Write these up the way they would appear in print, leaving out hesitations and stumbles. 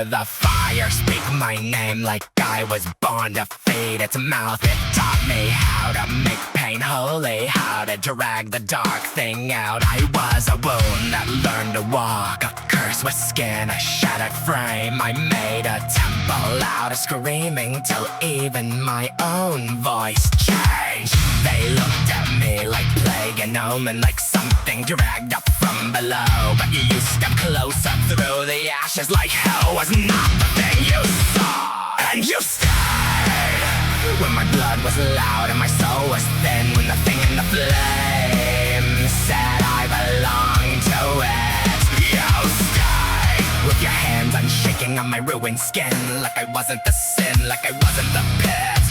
under the fire. Speak my name like I was born to feed its mouth. It taught me how to make pain holy, how to drag the dark thing out. I was a wound that learned to walk, a curse with skin, a shattered frame. I made a temple out of screaming till even my own voice changed. They looked at me like plague and omen, like something dragged up from below. But you stepped closer through the ashes like hell was not the thing you saw. And you stayed when my blood was loud and my soul was thin, when the thing in the flame said I belong to it. You stayed with your hands unshaking on my ruined skin, like I wasn't the sin, like I wasn't the pit.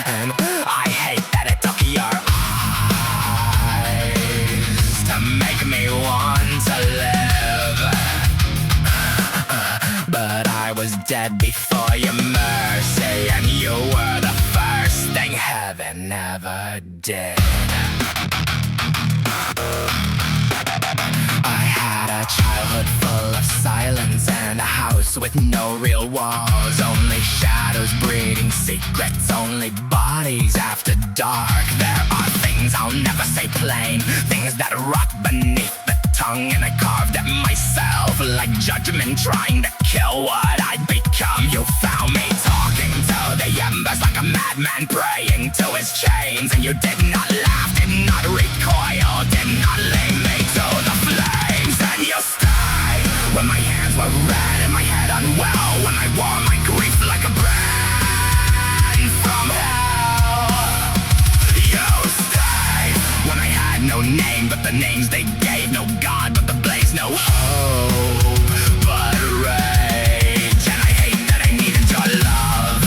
And I hate that it took your eyes to make me want to live. But I was dead before your mercy, and you were the first thing heaven ever did. I had a childhood full of silence and a house with no real walls, only shadows breeding secrets, only bodies after dark. There are things I'll never say plain, things that rot beneath the tongue, and I carved at myself like judgment, trying to kill what I'd become. You found me talking to the embers like a madman praying to his chains, and you did not laugh, did not recoil, did not lay me to the flames. And you stayed when my hands were red and my head unwell, when I wore my grief like a brand from hell. You stayed when I had no name but the names they gave, no God but the blaze, no hope but rage. And I hate that I needed your love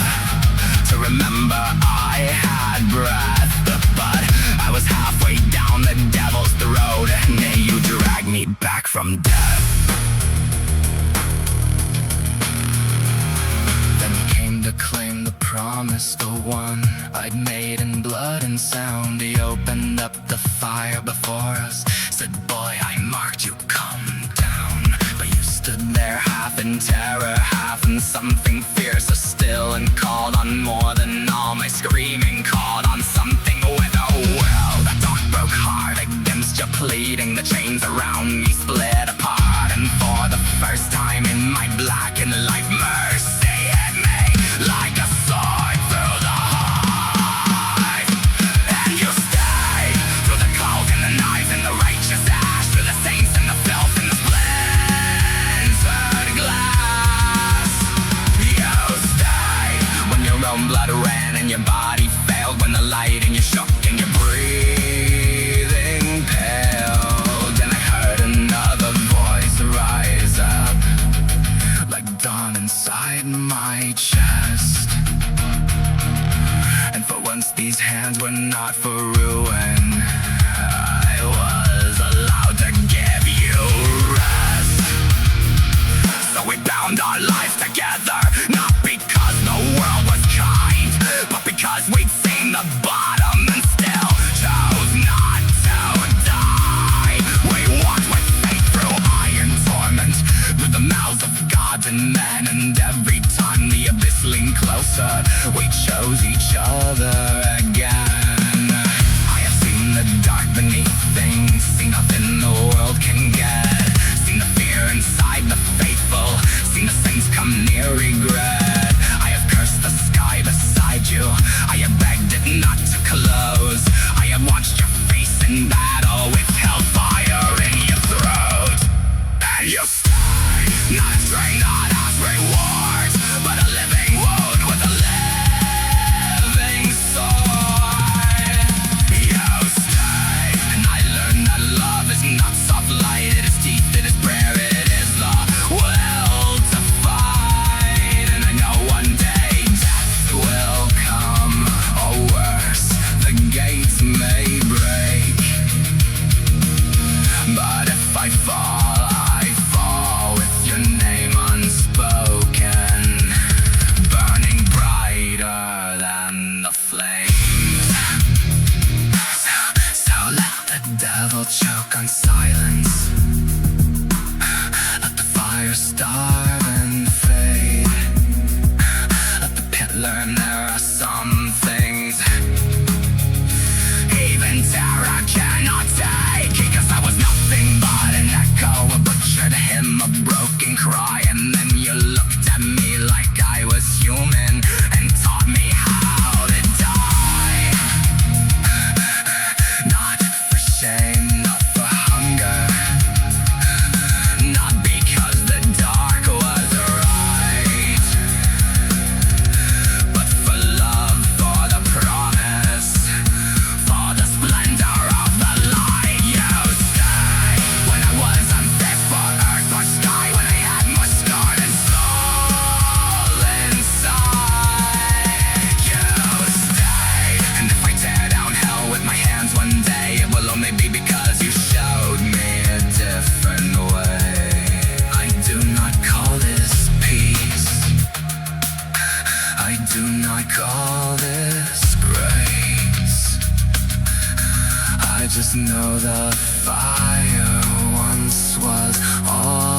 to remember I had breath, but I was halfway down the devil's throat, and then you dragged me back from death. Then came to claim the promise, the one I'd made in blood and sound. He opened up the fire before us, said, boy, I marked you, come down. But you stood there half in terror, half in something fiercer still, and called on more than all my screaming, called on something with a will. The dark broke hard against your pleading, the chains around me split apart, and for the first time in my blackened life, mercy hit me like a sword through the heart. And you stayed through the cold and the knives and the righteous ash, through the saints and the filth and the splintered glass. You stayed when your own blood ran and your body failed, when the light in you shook and your breathing paled. And I heard another voice rise up like dawn inside my chest. And for once these hands were not for ruin, I was allowed to give you rest. So we bound our lives together, not because the world was kind, but because we'd seen the bottom and still chose not to die. We walked with faith through iron torment, through the mouths of gods and men, and every time the abyss leaned closer, we chose each other again. I have seen the dark beneath things, seen nothing the world can get, seen the fear inside the faithful, seen the saints come near regret. I have cursed the sky beside you, I have begged it not to close, I have watched your face in battle with hellfire in your throat. And you stay, not a strain, not as rewards, but a living wound with a living sword. You stay, and I learned that love is not soft light, it is teeth, it is prayer, it is the will to fight. And just know the fire once was all